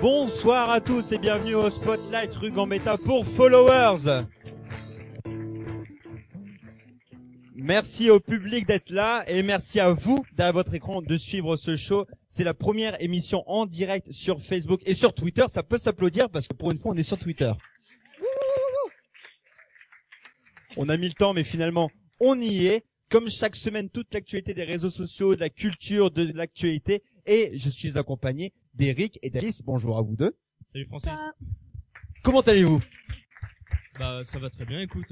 Bonsoir à tous et bienvenue au Spotlight Rue Gambetta pour Followers. Merci au public d'être là et merci à vous derrière votre écran de suivre ce show. C'est la première émission en direct sur Facebook et sur Twitter. Ça peut s'applaudir parce que pour une fois on est sur Twitter. On a mis le temps mais finalement on y est. Comme chaque semaine, toute l'actualité des réseaux sociaux, de la culture, de l'actualité. Et je suis accompagné d'Eric et d'Alice. Bonjour à vous deux. Salut Francis. Comment allez-vous? Bah ça va très bien, écoute.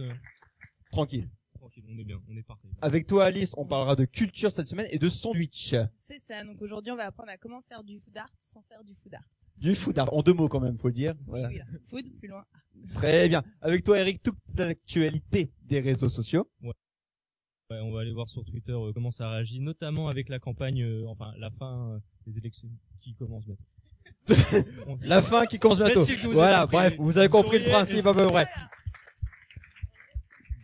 Tranquille. Tranquille, on est bien, on est parfait. Avec toi Alice, on parlera de culture cette semaine et de sandwich. C'est ça, donc aujourd'hui on va apprendre à comment faire du food art sans faire du food art. Du food art, en deux mots quand même, faut le dire. Voilà. Oui, food, plus loin. Très bien. Avec toi Eric, toute l'actualité des réseaux sociaux. Ouais, on va aller voir sur Twitter comment ça réagit, notamment avec la campagne, enfin la fin des élections qui commence bientôt. La fin qui commence bientôt. Voilà, bref, vous avez compris le principe à peu près.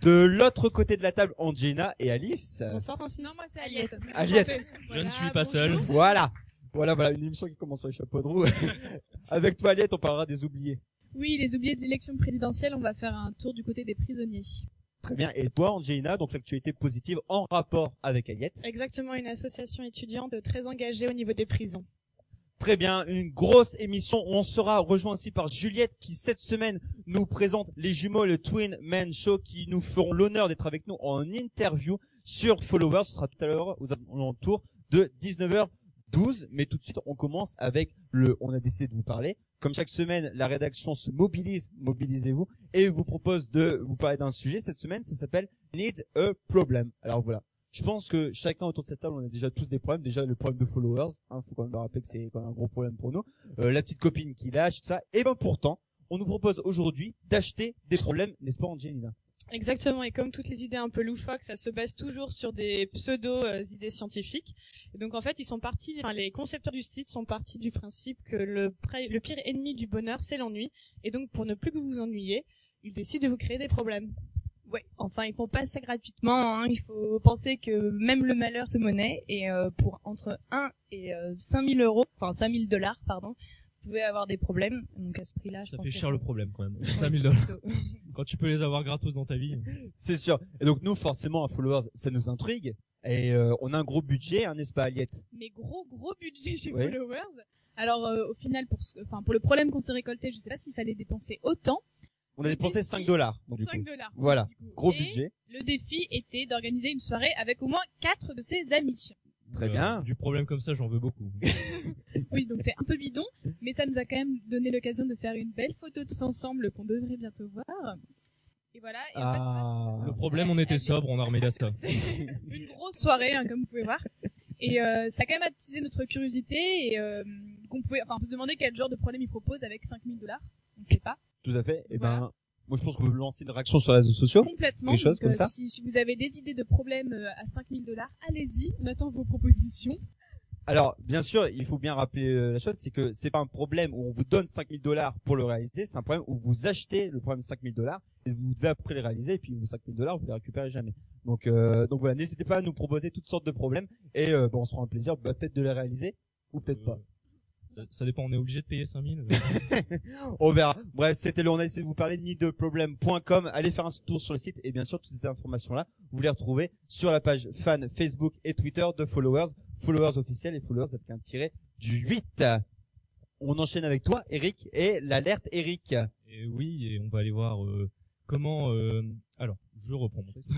De l'autre côté de la table, Angelina et Alice. Bonsoir Francis. Non, moi c'est Aliette. Aliette. Je ne suis pas seul. Voilà, une émission qui commence sur les chapeaux de roue. Avec toi Aliette, on parlera des oubliés. Oui, les oubliés de l'élection présidentielle, on va faire un tour du côté des prisonniers. Très bien. Et toi, Angelina, donc l'actualité positive en rapport avec Aliette. Exactement, une association étudiante très engagée au niveau des prisons. Très bien, une grosse émission. On sera rejoint aussi par Juliette qui cette semaine nous présente les jumeaux, le Twin Man Show, qui nous feront l'honneur d'être avec nous en interview sur Followers. Ce sera tout à l'heure aux alentours de 19h12. Mais tout de suite, on commence avec on a décidé de vous parler. Comme chaque semaine, la rédaction se mobilise, mobilisez-vous, et vous propose de vous parler d'un sujet. Cette semaine, ça s'appelle Need a Problem. Alors voilà. Je pense que chacun autour de cette table, on a déjà tous des problèmes. Déjà, le problème de followers. Faut quand même le rappeler que c'est quand même un gros problème pour nous. La petite copine qui lâche, tout ça. Et ben pourtant, on nous propose aujourd'hui d'acheter des problèmes, n'est-ce pas, Angelina? Exactement, et comme toutes les idées un peu loufoques, ça se base toujours sur des pseudo-idées scientifiques. Et donc en fait, les concepteurs du site sont partis du principe que le pire ennemi du bonheur, c'est l'ennui. Et donc pour ne plus que vous vous ennuyiez, ils décident de vous créer des problèmes. Ouais, enfin ils font pas ça gratuitement, hein. Il faut penser que même le malheur se monnaie et pour entre 1 et 5000 euros, enfin 5000 $, pardon, vous pouvez avoir des problèmes. Donc à ce prix-là, je ça pense fait que cher ça... le problème quand même. 5000 $. Quand tu peux les avoir gratos dans ta vie. C'est sûr. Et donc nous, forcément, à Followers, ça nous intrigue. Et on a un gros budget, hein, n'est-ce pas, Aliette? Mais gros budget chez Oui. Followers. Alors au final, pour le problème qu'on s'est récolté, je sais pas s'il fallait dépenser autant. On a dépensé défi, 5 $. Donc, du 5 coup. $. Voilà. Du coup. Gros Et budget. le défi était d'organiser une soirée avec au moins 4 de ses amis. Très bien. Du problème comme ça, j'en veux beaucoup. Oui, donc c'est un peu bidon, mais ça nous a quand même donné l'occasion de faire une belle photo tous ensemble qu'on devrait bientôt voir. Et voilà. Et en Le problème, on était sobre, on a remis la ça. fait, c'est une grosse soirée, hein, comme vous pouvez voir. Et ça a quand même attisé notre curiosité et on peut se demander quel genre de problème il propose avec 5000 $. On ne sait pas. Tout à fait. Et Voilà. ben, moi je pense qu'on peut lancer une réaction sur les réseaux sociaux. Complètement. Des choses Donc, comme ça. si vous avez des idées de problèmes à 5000 $, allez-y. On attend vos propositions. Alors, bien sûr, il faut bien rappeler la chose, c'est que c'est pas un problème où on vous donne 5000 $ pour le réaliser, c'est un problème où vous achetez le problème de 5000 $ et vous devez après les réaliser et puis vos 5000 $, vous les récupérez jamais. Donc voilà, n'hésitez pas à nous proposer toutes sortes de problèmes et on se fera un plaisir peut-être de les réaliser ou peut-être pas. Ça dépend, on est obligé de payer 5000. On verra. Bref, c'était le, on a essayé de vous parler de needtheproblem.com. Allez faire un tour sur le site et bien sûr toutes ces informations-là, vous les retrouvez sur la page fan Facebook et Twitter de Followers, Followers officiel et Followers avec un tiret du 8. On enchaîne avec toi, Eric, et l'alerte Eric. Et oui, et on va aller voir comment. Alors, je reprends mon texte.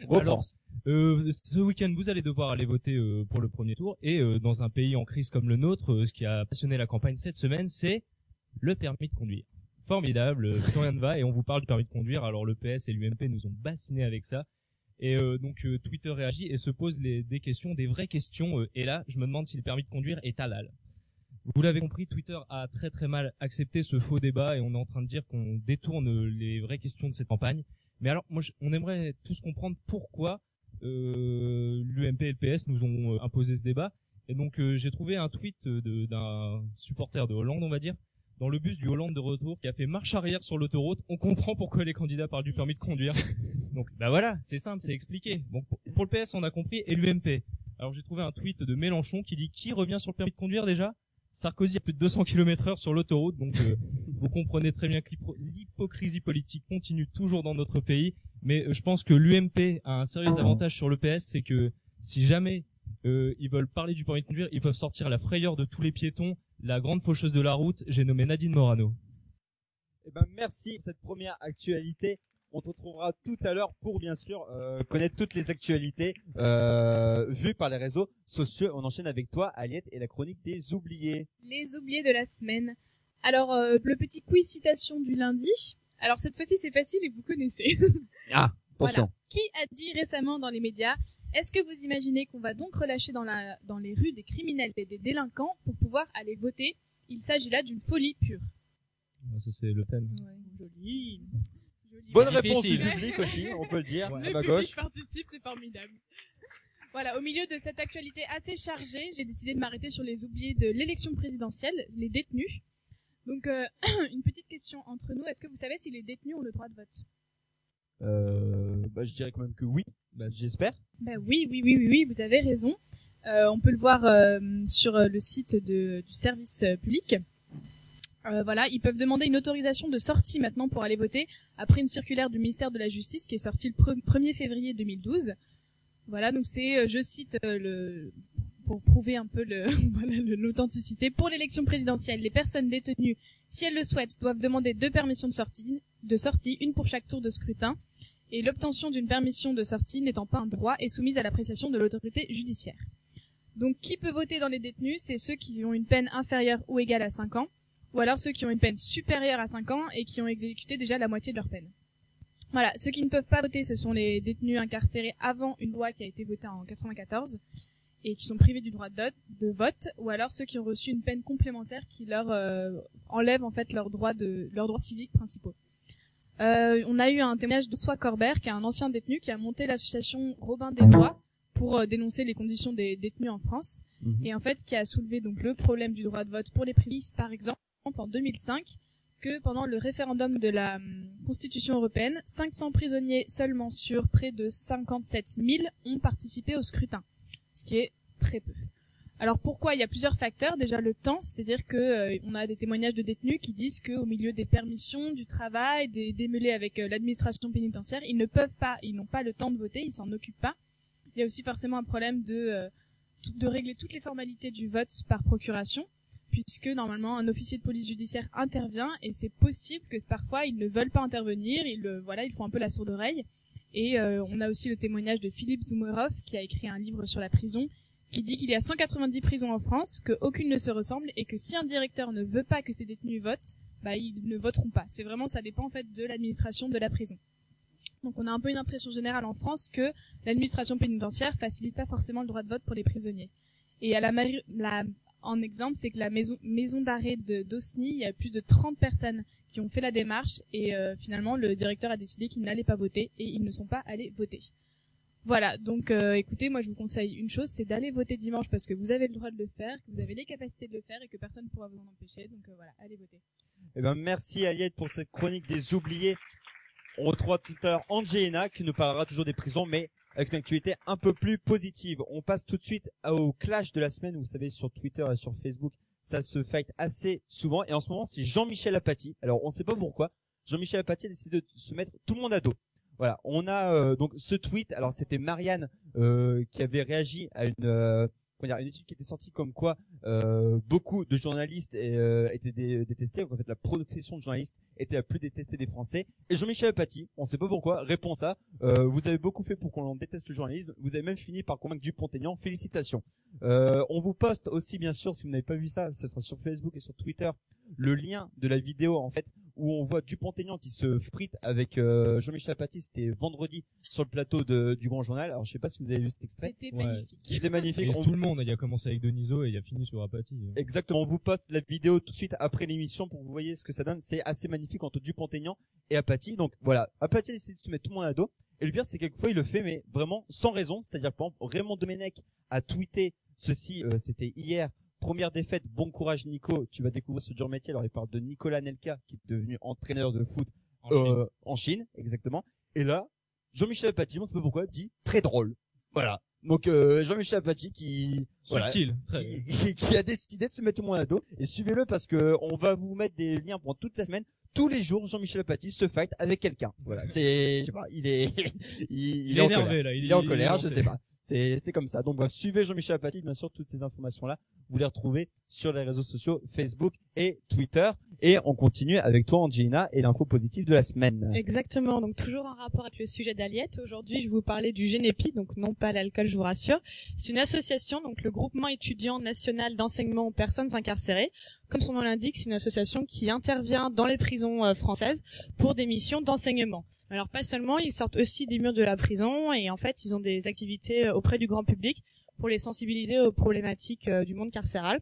Alors, ce week-end, vous allez devoir aller voter pour le premier tour. Et dans un pays en crise comme le nôtre, ce qui a passionné la campagne cette semaine, c'est le permis de conduire. Formidable, plus rien ne va. Et on vous parle du permis de conduire. Alors, le PS et l'UMP nous ont bassiné avec ça. Et donc, Twitter réagit et se pose des questions, des vraies questions. Et là, je me demande si le permis de conduire est halal. Vous l'avez compris, Twitter a très très mal accepté ce faux débat et on est en train de dire qu'on détourne les vraies questions de cette campagne. Mais alors, on aimerait tous comprendre pourquoi l'UMP et le PS nous ont imposé ce débat. Et donc, j'ai trouvé un tweet d'un supporter de Hollande, on va dire, dans le bus du Hollande de retour, qui a fait marche arrière sur l'autoroute. On comprend pourquoi les candidats parlent du permis de conduire. Donc, bah voilà, c'est simple, c'est expliqué. Donc, pour le PS, on a compris, et l'UMP. Alors, j'ai trouvé un tweet de Mélenchon qui dit « Qui revient sur le permis de conduire déjà ?» Sarkozy a plus de 200 km/h sur l'autoroute, donc vous comprenez très bien que l'hypocrisie politique continue toujours dans notre pays. Mais je pense que l'UMP a un sérieux avantage sur le PS, c'est que si jamais ils veulent parler du permis de conduire, ils peuvent sortir la frayeur de tous les piétons, la grande faucheuse de la route. J'ai nommé Nadine Morano. Eh ben merci pour cette première actualité. On te retrouvera tout à l'heure pour bien sûr connaître toutes les actualités vues par les réseaux sociaux. On enchaîne avec toi, Aliette, et la chronique des oubliés. Les oubliés de la semaine. Alors, le petit quiz citation du lundi. Alors, cette fois-ci, c'est facile et vous connaissez. Ah, attention. Voilà. Qui a dit récemment dans les médias, est-ce que vous imaginez qu'on va donc relâcher dans les rues des criminels et des délinquants pour pouvoir aller voter? Il s'agit là d'une folie pure. Ça c'est Le Pen. Ouais, joli. Bonne réponse du public aussi, on peut le dire. Le à ma public gauche. participe, c'est formidable. Voilà, au milieu de cette actualité assez chargée, j'ai décidé de m'arrêter sur les oubliés de l'élection présidentielle, les détenus. Donc, une petite question entre nous. Est-ce que vous savez si les détenus ont le droit de vote? Je dirais quand même que oui. J'espère. Oui, vous avez raison. On peut le voir sur le site du service public. Voilà, ils peuvent demander une autorisation de sortie maintenant pour aller voter après une circulaire du ministère de la Justice qui est sortie le 1er février 2012. Voilà, donc c'est, je cite pour prouver un peu l'authenticité. Pour l'élection présidentielle, les personnes détenues, si elles le souhaitent, doivent demander 2 permissions de sortie, une pour chaque tour de scrutin. Et l'obtention d'une permission de sortie n'étant pas un droit est soumise à l'appréciation de l'autorité judiciaire. Donc, qui peut voter dans les détenus? C'est ceux qui ont une peine inférieure ou égale à 5 ans, ou alors ceux qui ont une peine supérieure à 5 ans et qui ont exécuté déjà la moitié de leur peine. Voilà, ceux qui ne peuvent pas voter, ce sont les détenus incarcérés avant une loi qui a été votée en 94 et qui sont privés du droit de vote, ou alors ceux qui ont reçu une peine complémentaire qui leur enlève en fait leurs droits civiques principaux. On a eu un témoignage de Sois Corbert, qui est un ancien détenu qui a monté l'association Robin des Bois pour dénoncer les conditions des détenus en France, et en fait qui a soulevé donc le problème du droit de vote pour les privistes, par exemple, en 2005, que pendant le référendum de la Constitution européenne, 500 prisonniers seulement sur près de 57 000 ont participé au scrutin, ce qui est très peu. Alors pourquoi? Il y a plusieurs facteurs. Déjà le temps, c'est-à-dire que on a des témoignages de détenus qui disent qu'au milieu des permissions, du travail, des démêlés avec l'administration pénitentiaire, ils n'ont pas le temps de voter, ils s'en occupent pas. Il y a aussi forcément un problème de régler toutes les formalités du vote par procuration, puisque normalement un officier de police judiciaire intervient et c'est possible que parfois ils ne veulent pas intervenir, ils font un peu la sourde oreille. Et on a aussi le témoignage de Philippe Zoumerov qui a écrit un livre sur la prison, qui dit qu'il y a 190 prisons en France, qu'aucune ne se ressemble et que si un directeur ne veut pas que ses détenus votent, ils ne voteront pas. C'est vraiment, ça dépend en fait de l'administration de la prison. Donc on a un peu une impression générale en France que l'administration pénitentiaire facilite pas forcément le droit de vote pour les prisonniers. Et en exemple, c'est que la maison d'arrêt d'Osny, il y a plus de 30 personnes qui ont fait la démarche et finalement le directeur a décidé qu'ils n'allaient pas voter et ils ne sont pas allés voter. Voilà, donc écoutez, moi je vous conseille une chose, c'est d'aller voter dimanche parce que vous avez le droit de le faire, que vous avez les capacités de le faire et que personne ne pourra vous en empêcher. Donc voilà, allez voter. Eh ben merci Aliette pour cette chronique des oubliés. On retrouvera tout à l'heure Angelina qui nous parlera toujours des prisons, mais avec une actualité un peu plus positive. On passe tout de suite au clash de la semaine. Vous savez, sur Twitter et sur Facebook, ça se fight assez souvent. Et en ce moment, c'est Jean-Michel Apathy. Alors, on ne sait pas pourquoi. Jean-Michel Apathy a décidé de se mettre tout le monde à dos. Voilà, on a donc ce tweet. Alors, c'était Marianne qui avait réagi à une étude qui était sortie comme quoi beaucoup de journalistes étaient détestés. Donc, en fait, la profession de journaliste était la plus détestée des Français. Et Jean-Michel Apathy, on sait pas pourquoi, répond ça. Vous avez beaucoup fait pour qu'on déteste le journalisme. Vous avez même fini par convaincre Dupont-Aignan. Félicitations. On vous poste aussi, bien sûr, si vous n'avez pas vu ça, ce sera sur Facebook et sur Twitter, le lien de la vidéo, en fait, où on voit Dupont-Aignan qui se frite avec Jean-Michel Apathy. C'était vendredi sur le plateau du Grand Journal. Alors, je sais pas si vous avez vu cet extrait. C'était magnifique. C'était magnifique. Et tout le monde, il a commencé avec Denisot et il a fini sur Apathy. Exactement. On vous poste la vidéo tout de suite après l'émission pour que vous voyez ce que ça donne. C'est assez magnifique entre Dupont-Aignan et Apathy. Donc voilà, Apathy a décidé de se mettre tout le monde à dos. Et le pire, c'est que quelquefois il le fait, mais vraiment sans raison. C'est-à-dire que par exemple, Raymond Domenech a tweeté ceci. C'était hier. Première défaite. Bon courage Nico. Tu vas découvrir ce dur métier. Alors il parle de Nicolas Nelka qui est devenu entraîneur de foot en Chine, exactement. Et là, Jean-Michel Apathy, on sait pas pourquoi, dit très drôle. Voilà. Donc Jean-Michel Apathy qui Subtil, qui a décidé de se mettre au moins à dos, et suivez-le parce que on va vous mettre des liens pendant toute la semaine. Tous les jours, Jean-Michel Apathy se fight avec quelqu'un. Voilà, c'est, je sais pas, il est énervé là, il est en colère, je sais pas. C'est comme ça. Donc, suivez Jean-Michel Apathy, bien sûr, toutes ces informations-là, vous les retrouvez sur les réseaux sociaux Facebook et Twitter. Et on continue avec toi, Angelina, et l'info positive de la semaine. Exactement. Donc, toujours en rapport avec le sujet d'Aliette. Aujourd'hui, je vais vous parler du GENEPI, donc non pas l'alcool, je vous rassure. C'est une association, donc le Groupement étudiant national d'enseignement aux personnes incarcérées. Comme son nom l'indique, c'est une association qui intervient dans les prisons françaises pour des missions d'enseignement. Alors pas seulement, ils sortent aussi des murs de la prison et en fait, ils ont des activités auprès du grand public pour les sensibiliser aux problématiques du monde carcéral.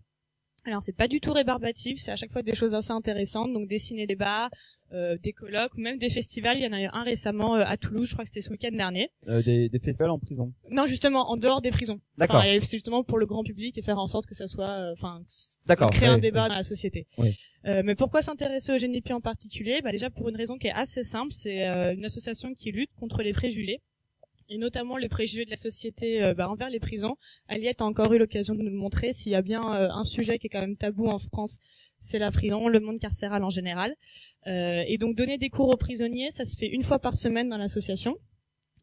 Alors c'est pas du tout rébarbatif, c'est à chaque fois des choses assez intéressantes, donc des ciné-débats, des colloques ou même des festivals. Il y en a eu un récemment à Toulouse, je crois que c'était ce week-end dernier. Des festivals en prison. Non, justement en dehors des prisons. D'accord. Enfin, c'est justement pour le grand public et faire en sorte que ça soit, d'accord, créer un débat dans la société. Oui. Mais pourquoi s'intéresser au GENEPI en particulier? Déjà pour une raison qui est assez simple, c'est une association qui lutte contre les préjugés. Et notamment les préjugés de la société envers les prisons. Aliette a encore eu l'occasion de nous le montrer. S'il y a bien un sujet qui est quand même tabou en France, c'est la prison, le monde carcéral en général. Et donc donner des cours aux prisonniers, ça se fait une fois par semaine dans l'association.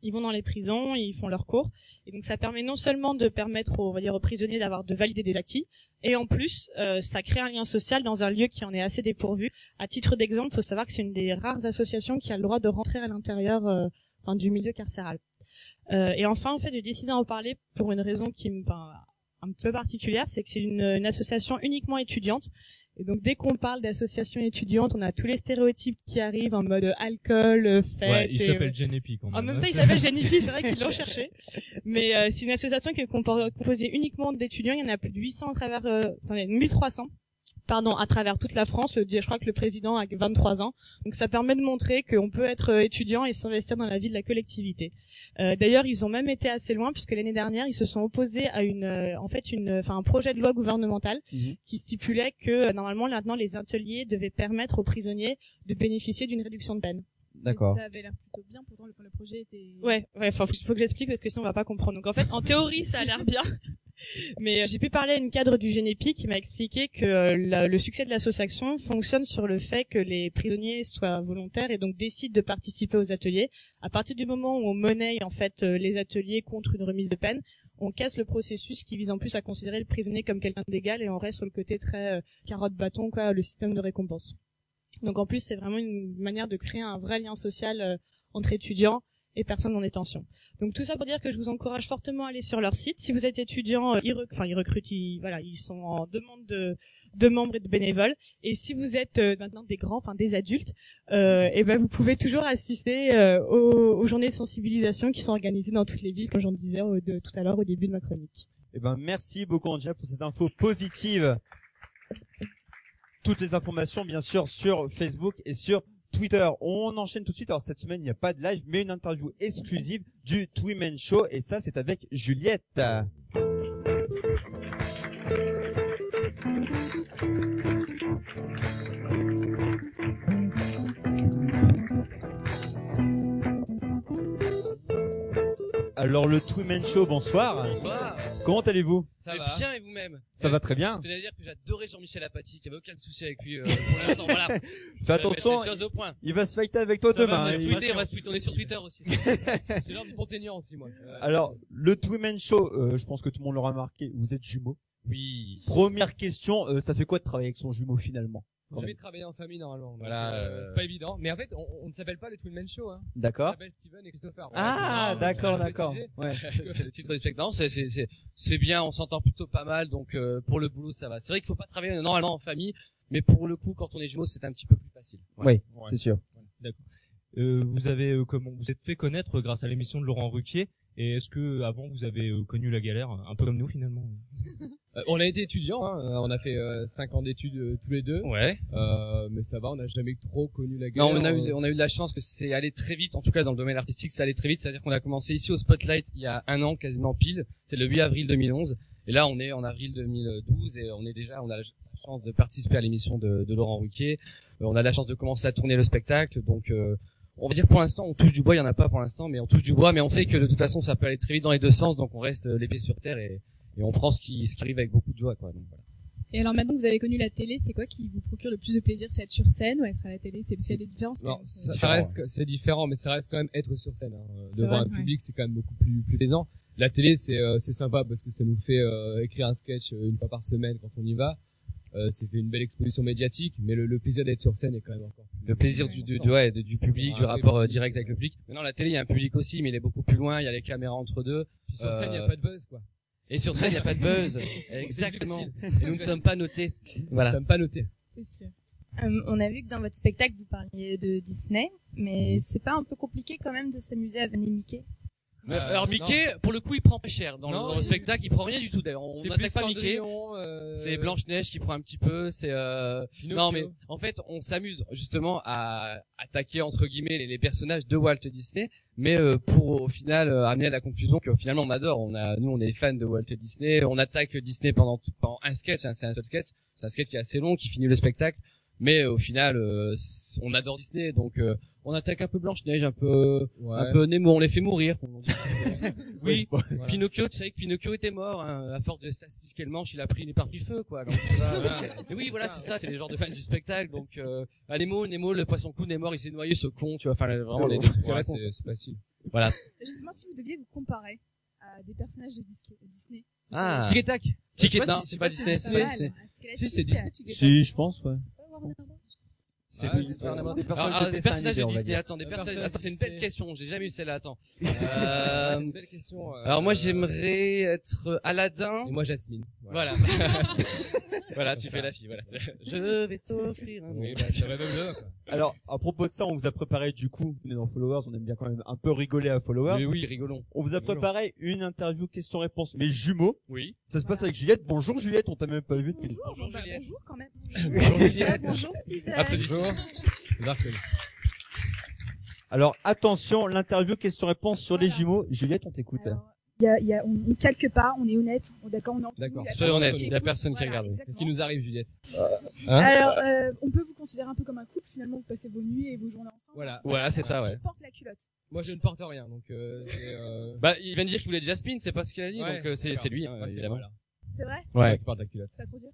Ils vont dans les prisons, ils font leurs cours. Et donc ça permet non seulement de permettre aux prisonniers de valider des acquis, et en plus ça crée un lien social dans un lieu qui en est assez dépourvu. À titre d'exemple, il faut savoir que c'est une des rares associations qui a le droit de rentrer à l'intérieur du milieu carcéral. Et enfin, en fait, j'ai décidé d'en parler pour une raison qui me, un peu particulière, c'est que c'est une association uniquement étudiante. Et donc, dès qu'on parle d'association étudiante, on a tous les stéréotypes qui arrivent en mode alcool, fête. Ouais, il s'appelle GENEPI quand même. En même temps, il s'appelle GENEPI, c'est vrai qu'ils l'ont cherché. Mais c'est une association qui est composée uniquement d'étudiants. Il y en a plus de 800 à travers, 1300. À travers toute la France. Je crois que le président a 23 ans. Donc ça permet de montrer qu'on peut être étudiant et s'investir dans la vie de la collectivité. D'ailleurs, ils ont même été assez loin puisque l'année dernière, ils se sont opposés à un projet de loi gouvernemental qui stipulait que normalement maintenant les ateliers devaient permettre aux prisonniers de bénéficier d'une réduction de peine. D'accord. Ça avait l'air plutôt bien, pourtant le projet était... Ouais, faut que j'explique parce que sinon on va pas comprendre. Donc en fait, en théorie, ça a l'air bien. Mais j'ai pu parler à une cadre du GENEPI qui m'a expliqué que le succès de l'association fonctionne sur le fait que les prisonniers soient volontaires et donc décident de participer aux ateliers. À partir du moment où on monnaie en fait les ateliers contre une remise de peine, on casse le processus qui vise en plus à considérer le prisonnier comme quelqu'un d'égal et on reste sur le côté très carotte-bâton, le système de récompense. Donc en plus, c'est vraiment une manière de créer un vrai lien social entre étudiants et personnes en détention. Donc tout ça pour dire que je vous encourage fortement à aller sur leur site. Si vous êtes étudiant, ils recrutent, ils sont en demande de membres et de bénévoles. Et si vous êtes maintenant des adultes, vous pouvez toujours assister aux journées de sensibilisation qui sont organisées dans toutes les villes, comme j'en disais tout à l'heure au début de ma chronique. Merci beaucoup Angela pour cette info positive. Toutes les informations bien sûr sur Facebook et sur Twitter. On enchaîne tout de suite. Alors cette semaine il n'y a pas de live mais une interview exclusive du Twimen Show et ça c'est avec Juliette. Alors le Twimen Show, bonsoir. Bonsoir. Comment allez-vous? Ça va bien et vous-même? Ça va très bien. Je tenais à dire que j'adorais Jean-Michel Apathy, qu'il n'y avait aucun souci avec lui pour l'instant. Voilà. Fais attention, au point. il va se fighter avec toi demain. On va se tweeter, on est sur Twitter aussi. C'est l'heure du Pontaignan aussi, moi. Alors, le Twimen Show, je pense que tout le monde l'aura remarqué, vous êtes jumeaux. Oui. Première question, ça fait quoi de travailler avec son jumeau finalement? Je vais travailler en famille normalement. Voilà, c'est pas évident. Mais en fait, on ne s'appelle pas le Twimen Show, hein. D'accord. On s'appelle Steven et Christopher. Ah, d'accord. Ouais. C'est le titre du spectacle. Non, c'est bien, on s'entend plutôt pas mal, donc pour le boulot ça va. C'est vrai qu'il faut pas travailler normalement en famille, mais pour le coup, quand on est jumeaux, c'est un petit peu plus facile. Ouais. Oui, c'est sûr. D'accord. Vous êtes fait connaître grâce à l'émission de Laurent Ruquier. Et est-ce que avant vous avez connu la galère, un peu comme nous finalement? On a été étudiants, hein. On a fait 5 ans d'études tous les deux. Ouais. Mais ça va, on n'a jamais trop connu la galère. Non, on a eu de la chance que c'est allé très vite. En tout cas, dans le domaine artistique, ça allait très vite. C'est-à-dire qu'on a commencé ici au Spotlight il y a 1 an, quasiment pile. C'est le 8 avril 2011. Et là, on est en avril 2012 et on a la chance de participer à l'émission de Laurent Ruquier. On a la chance de commencer à tourner le spectacle, donc. on va dire pour l'instant, on touche du bois, il y en a pas pour l'instant, mais on touche du bois, mais on sait que de toute façon, ça peut aller très vite dans les deux sens, donc on reste les pieds sur terre et on prend ce qui arrive avec beaucoup de joie, quoi. Donc, voilà. Et alors maintenant que vous avez connu la télé, c'est quoi qui vous procure le plus de plaisir? C'est être sur scène ou être à la télé? C'est parce qu'il y a des différences? Non, ça reste, c'est différent, mais ça reste quand même être sur scène. Hein. Devant un public, c'est quand même beaucoup plus plaisant. La télé, c'est sympa parce que ça nous fait écrire un sketch une fois par semaine quand on y va. C'est fait une belle exposition médiatique, mais le plaisir d'être sur scène est quand même encore plus... Le plaisir du public, du rapport direct avec le public. Maintenant, la télé, il y a un public aussi, mais il est beaucoup plus loin, il y a les caméras entre deux. Puis sur scène, il n'y a pas de buzz, quoi. Et sur scène, il n'y a pas de buzz. Exactement. Et nous ne sommes pas notés. Voilà. Nous ne sommes pas notés. C'est sûr. On a vu que dans votre spectacle, vous parliez de Disney, mais c'est pas un peu compliqué quand même de s'amuser à venir Mickey? Alors Mickey, pour le coup, il prend pas cher. Dans le spectacle, il prend rien du tout d'ailleurs. On n'attaque pas Mickey. C'est Blanche-Neige qui prend un petit peu. C'est non mais en fait, on s'amuse justement à attaquer entre guillemets les personnages de Walt Disney, mais pour au final amener à la conclusion que finalement on adore. Nous on est fans de Walt Disney. On attaque Disney pendant un sketch. Hein, c'est un seul sketch. C'est un sketch qui est assez long, qui finit le spectacle. Mais au final, on adore Disney, donc on attaque un peu Blanche-Neige, un peu Nemo, on les fait mourir. Oui, voilà. Pinocchio, tu savais que Pinocchio était mort, hein, à force de stastiquer le manche, il a pris une éparpille-feu, quoi. Donc, et oui, voilà, c'est ça, c'est les genres de fans du spectacle. Donc, Nemo, le poisson-clown est mort, il s'est noyé, ce con, tu vois. Enfin, vraiment, les trucs c'est facile. Voilà. Justement, si vous deviez vous comparer à des personnages de Disney. Ah. Tic et tac. Tic et tac. C'est pas Disney. Si, c'est Disney. Si, je pense, ouais. C'est des personnages de Disney. Attends, c'est une belle question. J'ai jamais eu celle-là. Attends. C'est une belle question. Alors moi, j'aimerais être Aladdin. Et moi, Jasmine. Voilà. Voilà, tu fais la fille. Voilà. Je vais t'offrir un. Oui, ça va même là, quoi. Alors, à propos de ça, on vous a préparé du coup, on est dans Followers, on aime bien quand même un peu rigoler à Followers. Mais oui, rigolons. On vous a préparé une interview question-réponse, mais jumeaux. Oui. Ça se passe avec Juliette. Bonjour Juliette, on t'a même pas vu depuis. Bonjour, bonjour quand même. Bonjour Juliette. Bonjour Steven. Applaudissements. Alors, attention, l'interview question-réponse sur les jumeaux. Juliette, on t'écoute. On calque pas, on est honnête, d'accord, on est d'accord. Soyez honnête, il y a personne qui regarde. Qu'est-ce qui nous arrive, Juliette? Alors, on peut vous considérer un peu comme un couple, finalement, vous passez vos nuits et vos journées ensemble. Voilà, c'est ça, ouais. Qui porte la culotte? Moi, je ne porte rien, donc, bah, il vient de dire qu'il voulait Jasmine, c'est pas ce qu'il a dit, donc c'est lui, hein, évidemment. C'est vrai? Ouais. Qui porte la culotte. C'est pas trop dur?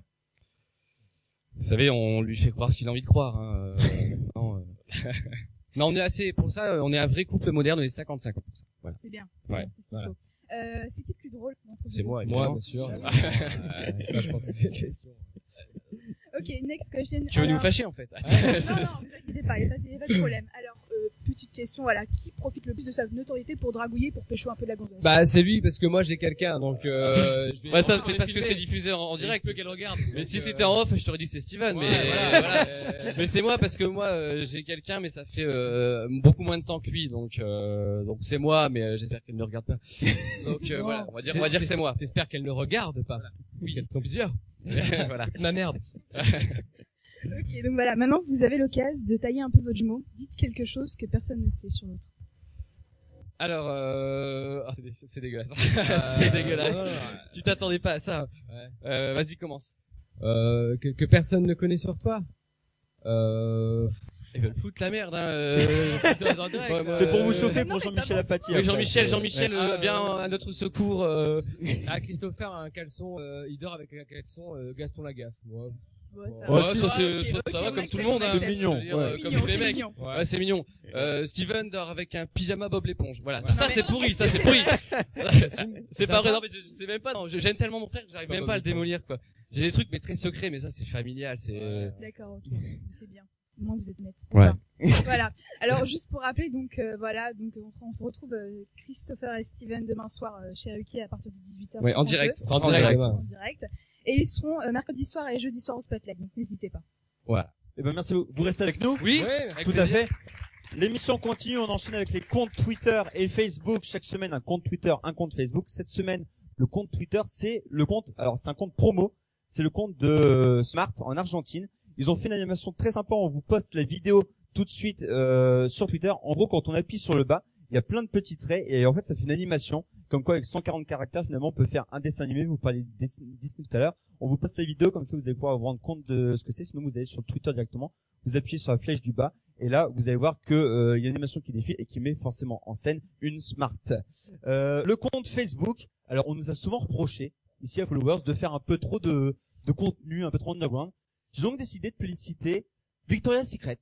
Vous savez, on lui fait croire ce qu'il a envie de croire, hein. Non, on est assez, pour ça, on est un vrai couple moderne, on est 50-50 pour ça. Voilà. C'est bien. Ouais. C'est ce qu'il faut. C'est qui le plus drôle d'entre vous? C'est moi, bien sûr. Ça, je pense que c'est une question. Ok, next question. Tu veux nous fâcher, en fait? Non, ne vous inquiétez pas, il n'y a pas de problème. Alors, petite question, voilà, qui profite le plus de sa notoriété pour dragouiller, pour pécho un peu de la gonzesse? Bah, c'est lui, parce que moi, j'ai quelqu'un, donc, ouais, ça, c'est parce que c'est diffusé en direct. Je veux qu'elle regarde. Mais si c'était en off, je t'aurais dit c'est Steven, mais voilà. Mais c'est moi, parce que moi, j'ai quelqu'un, mais ça fait, beaucoup moins de temps que lui, donc c'est moi, mais j'espère qu'elle ne regarde pas. Donc, voilà, on va dire que c'est moi. T'espères qu'elle ne regarde pas? Oui, elles sont plusieurs. Voilà. Ma merde. Ok, donc voilà, maintenant vous avez l'occasion de tailler un peu votre jumeau. Dites quelque chose que personne ne sait sur l'autre. Alors, c'est dégueulasse. C'est dégueulasse. Tu t'attendais pas à ça. Ouais. Vas-y, commence. Que personne ne connaît sur toi. Ils veulent foutre la merde, hein. C'est pour vous chauffer pour Jean-Michel Apathy. Oui, Jean-Michel, viens à notre secours. Christopher a un caleçon, il dort avec un caleçon Gaston Lagaffe. Moi. Ça va comme tout le monde, hein. C'est mignon. Comme tous les mecs. Ouais, c'est mignon. Steven dort avec un pyjama Bob l'éponge. Voilà. Ça c'est pourri, c'est pourri. C'est pas vrai, non, mais je sais même pas, non. J'aime tellement mon frère que j'arrive même pas à le démolir, quoi. J'ai des trucs, mais très secrets, mais ça c'est familial, c'est... D'accord, ok. C'est bien. Au moins vous êtes net. Ouais. Voilà. Alors juste pour rappeler, donc voilà, donc on se retrouve Christopher et Steven demain soir chez Ruki à partir de 18h. Ouais, en direct. En direct. Et ils seront mercredi soir et jeudi soir au Spotlight, donc n'hésitez pas. Voilà. Eh ben merci. Vous restez avec nous? Oui, tout à fait. L'émission continue, on enchaîne avec les comptes Twitter et Facebook. Chaque semaine, un compte Twitter, un compte Facebook. Cette semaine, le compte Twitter, c'est le compte, alors c'est un compte promo, c'est le compte de Smart en Argentine. Ils ont fait une animation très sympa, on vous poste la vidéo tout de suite sur Twitter. En gros, quand on appuie sur le bas, il y a plein de petits traits et en fait, ça fait une animation comme quoi avec 140 caractères finalement on peut faire un dessin animé. Vous parlez de Disney tout à l'heure. On vous poste la vidéo comme ça vous allez pouvoir vous rendre compte de ce que c'est. Sinon vous allez sur Twitter directement, vous appuyez sur la flèche du bas et là vous allez voir que il y a une animation qui défile et qui met forcément en scène une Smart. Le compte Facebook. Alors on nous a souvent reproché ici à Followers de faire un peu trop de contenu, un peu trop underground. J'ai donc décidé de féliciter Victoria's Secret.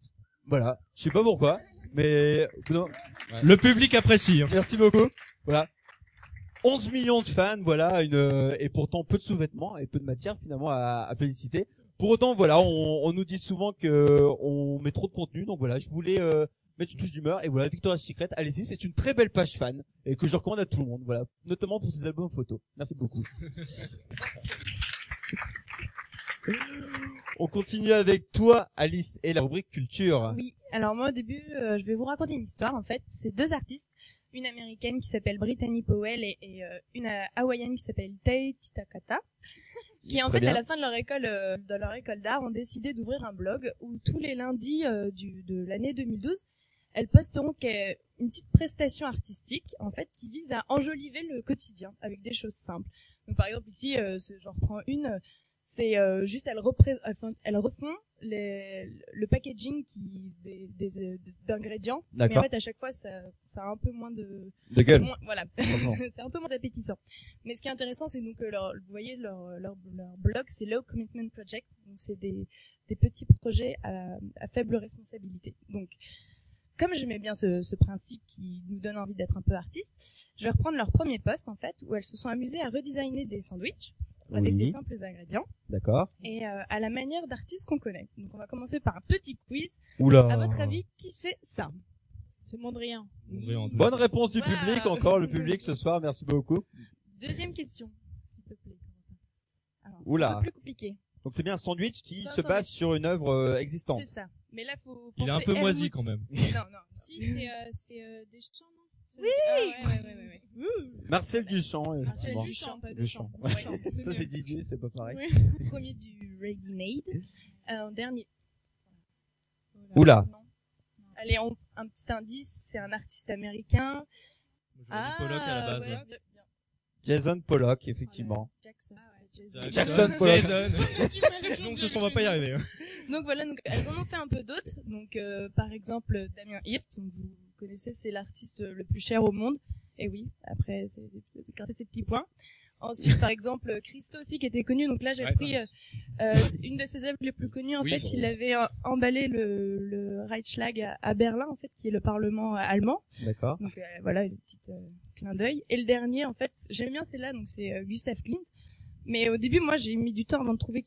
Voilà, je sais pas pourquoi, mais non. Ouais. Le public apprécie. Merci beaucoup. Voilà. 11 millions de fans, voilà, et pourtant peu de sous-vêtements et peu de matière finalement à féliciter. Pour autant, voilà, on nous dit souvent que on met trop de contenu, donc voilà, je voulais mettre une touche d'humeur et voilà, Victoria's Secret, allez-y, c'est une très belle page fan et que je recommande à tout le monde, voilà, notamment pour ses albums photos. Merci beaucoup. On continue avec toi, Alice, et la rubrique culture. Oui, alors moi au début, je vais vous raconter une histoire. En fait, c'est deux artistes, une américaine qui s'appelle Brittany Powell et une hawaïenne qui s'appelle Tae Titakata, qui en fait à la fin de leur école d'art ont décidé d'ouvrir un blog où tous les lundis de l'année 2012, elles posteront une petite prestation artistique en fait qui vise à enjoliver le quotidien avec des choses simples. Donc par exemple ici, j'en reprends une. C'est juste elles refont le packaging d'ingrédients, mais en fait à chaque fois ça a un peu moins de gueule. Voilà, c'est un peu moins appétissant. Mais ce qui est intéressant, c'est donc vous voyez leur blog, c'est Low Commitment Project, donc c'est des petits projets à faible responsabilité. Donc comme j'aimais bien ce principe qui nous donne envie d'être un peu artiste, je vais reprendre leur premier post en fait où elles se sont amusées à redesigner des sandwichs avec des simples ingrédients. D'accord. Et à la manière d'artistes qu'on connaît. Donc on va commencer par un petit quiz. Oula. À votre avis, qui c'est ça? C'est Mondrian. Bonne réponse du public, encore le public ce soir, merci beaucoup. Deuxième question, s'il te plaît. Alors, Oula. un peu plus compliqué. Donc c'est bien un sandwich qui se base sur une œuvre existante. C'est ça. Mais là, faut penser Il est un peu moisi quand même. Non. Si, c'est Deschamps, non? Oui! Ouais. Marcel Duchamp, Marcel effectivement. Duchamp, pas Duchamp. Deschamps. Ça c'est DJ, c'est pas pareil. Oui. Premier du Ready Made. Dernier. Oula. Non. Allez, un petit indice, c'est un artiste américain. Pollock à la base. Ouais. Jason Pollock, effectivement. Jackson. Jackson Pollock. Donc on va pas y arriver. Donc voilà, donc elles en ont fait un peu d'autres. Donc par exemple Damien Hirst, donc vous connaissez, c'est l'artiste le plus cher au monde. Et oui, après c'est grâce à ces petits points. Ensuite par exemple Christo aussi qui était connu. Donc là j'ai pris une de ses œuvres les plus connues. En fait, il avait emballé le Reichstag à Berlin en fait, qui est le parlement allemand. D'accord. Donc voilà, une petite clin d'œil. Et le dernier en fait, j'aime bien celle-là, donc c'est Gustav Klimt. Mais au début, moi, j'ai mis du temps avant de trouver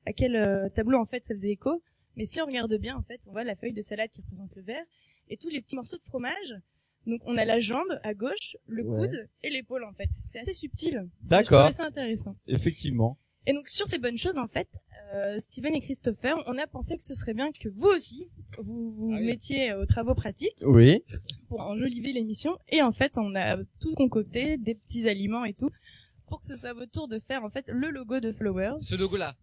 à quel tableau, en fait, ça faisait écho. Mais si on regarde bien, en fait, on voit la feuille de salade qui représente le verre et tous les petits morceaux de fromage. Donc, on a la jambe à gauche, le coude et l'épaule, en fait. C'est assez subtil. D'accord. C'est intéressant. Effectivement. Et donc, sur ces bonnes choses, en fait, Steven et Christopher, on a pensé que ce serait bien que vous aussi, vous mettiez aux travaux pratiques. Oui. Pour enjoliver l'émission. Et en fait, on a tout concocté, des petits aliments et tout, pour que ce soit votre tour de faire en fait le logo de Flowers. Ce logo-là.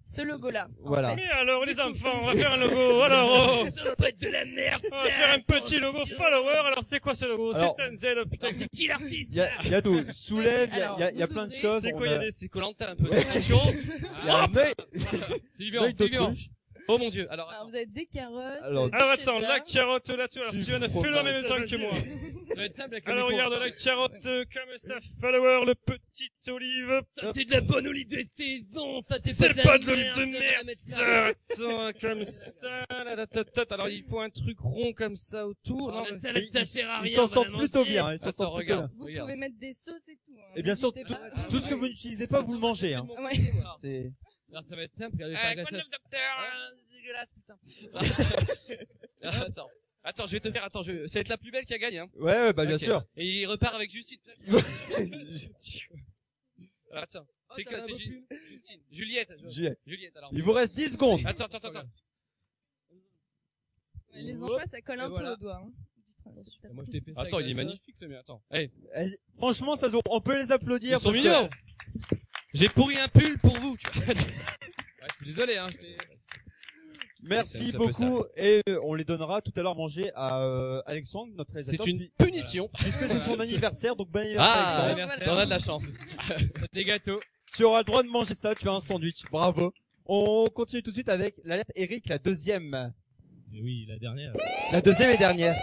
Voilà. Mais alors les enfants, on va faire un logo. Alors, ça va pas être de la merde. On va faire un petit logo follower. Alors c'est quoi ce logo? C'est un Z. Putain, c'est qui l'artiste? Il y a tout. Soulève, il y a plein de choses. C'est quoi? Il y a des Koh-Lanta un peu. Attention. Il y a un œil. C'est vivant. Oh mon dieu. Alors vous avez des carottes. Alors attends, la carotte là-dessus. Alors Steven, fais-le en même temps que moi. Ça va être simple avec alors regarde la carotte comme ça, follower, le petit olive. C'est de la bonne olive de saison, ça c'est pas de l'olive de merde, ça. Attends, comme ça, alors il faut un truc rond comme ça autour. Non, ça sert à rien. Ils s'en sortent plutôt bien, Vous pouvez mettre des sauces et tout. Et bien sûr, tout ce que vous n'utilisez pas, vous le mangez, hein. C'est... Alors ça va être simple, regardez. Quoi de neuf, docteur? Dégueulasse, putain. Attends, je vais te faire, ça va être la plus belle qui a gagné, hein. Ouais, bah, bien sûr. Et il repart avec Justine. Alors, attends. C'est quoi, c'est Justine? Juliette, alors. Il vous reste 10 secondes. Attends. Les anchois, ça colle un peu au doigt, hein. Moi, je t'ai fait ça. Attends, il est magnifique, ce mien, attends. Franchement, on peut les applaudir. Ils sont mignons. J'ai pourri un pull pour vous, tu vois. Ouais, je suis désolé, hein. Merci beaucoup et on les donnera tout à l'heure manger à Alexandre, notre réalisateur. C'est une punition. Puisque c'est son anniversaire, donc bon anniversaire Alexandre. On a de la chance. Des gâteaux. Tu auras le droit de manger ça, tu as un sandwich. Bravo. On continue tout de suite avec la lettre Eric, la deuxième. Et oui, la dernière. La deuxième et dernière.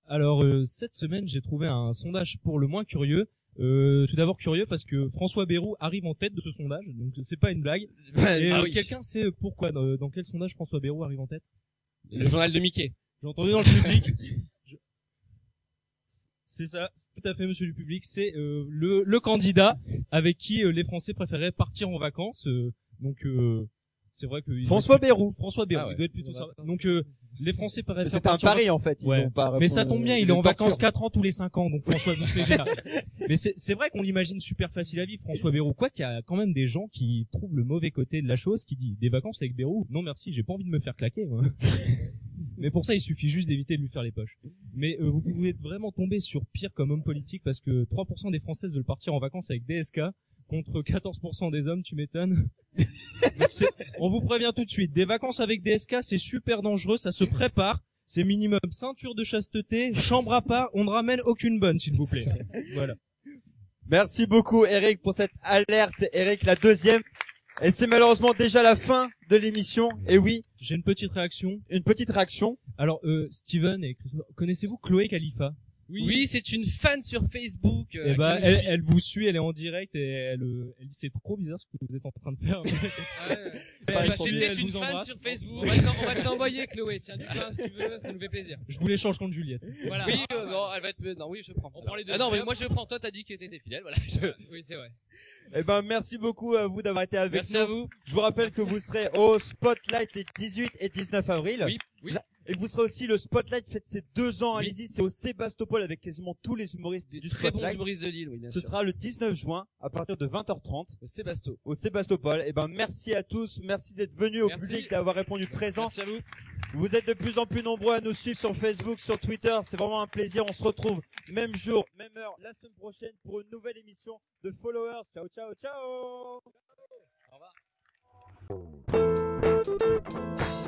Alors cette semaine, j'ai trouvé un sondage pour le moins curieux. Tout d'abord curieux parce que François Bayrou arrive en tête de ce sondage, donc c'est pas une blague. Et oui. quelqu'un sait pourquoi dans quel sondage François Bayrou arrive en tête? Le journal de Mickey. J'ai entendu dans le public. C'est ça, tout à fait, monsieur du public. C'est le candidat avec qui les Français préféraient partir en vacances. Donc c'est vrai que François Bayrou. François Bayrou, Ah ouais. il doit être plutôt ça. Donc les Français préfèrent C'est un pari en fait. Ils Ouais. ont pas Mais ça tombe bien, il est en torture. vacances 4 ans tous les 5 ans, donc François Bayrou, c'est génial. Mais c'est vrai qu'on l'imagine super facile à vivre, François Bayrou. Quoi qu'il y a quand même des gens qui trouvent le mauvais côté de la chose, qui dit des vacances avec Bayrou. Non merci, j'ai pas envie de me faire claquer, moi. Mais pour ça, il suffit juste d'éviter de lui faire les poches. Mais vous pouvez vraiment tomber sur pire comme homme politique parce que 3% des Françaises veulent partir en vacances avec DSK contre 14% des hommes, tu m'étonnes. Donc on vous prévient tout de suite, des vacances avec DSK, c'est super dangereux, ça se prépare. C'est minimum ceinture de chasteté, chambre à part, on ne ramène aucune bonne, s'il vous plaît. Voilà. Merci beaucoup Eric pour cette alerte. Eric, la deuxième. Et c'est malheureusement déjà la fin de l'émission. Et oui, J'ai une petite réaction. une petite réaction. Alors, Steven et Christophe, connaissez-vous Chloé Khalifa? Oui, c'est une fan sur Facebook. Eh ben, qui nous suit. elle vous suit, elle est en direct et elle dit c'est trop bizarre ce que vous êtes en train de faire. Bah, Elle c'est suit, peut-être elle une vous fan embrasse. sur Facebook. On va te l'envoyer, Chloé. Tiens, du pain si tu veux, ça nous fait plaisir. Je vous l'échange contre Juliette. Voilà. Oui, non, elle va être. Non, oui, je prends. On prend les deux. Ah non, mais moi je prends. Toi, t'as dit que t'étais fidèle. Voilà. Oui, c'est vrai. Eh ben, merci beaucoup à vous d'avoir été avec Merci nous. à vous. Je vous rappelle que vous serez au Spotlight les 18 et 19 avril. Oui, oui. Et que vous serez aussi le Spotlight fête ses 2 ans. Oui. Allez-y, c'est au Sébastopol avec quasiment tous les humoristes du Très bons Spotlight. humoristes de Lille, oui, bien Ce sûr. sera le 19 juin à partir de 20h30 Sébasto. au Sébastopol. Eh ben, merci à tous. Merci d'être venus au Merci. public, d'avoir répondu présent. Merci à vous. Vous êtes de plus en plus nombreux à nous suivre sur Facebook, sur Twitter. C'est vraiment un plaisir. On se retrouve même jour, même heure, la semaine prochaine pour une nouvelle émission de Followers. Ciao, ciao, ciao. Au revoir.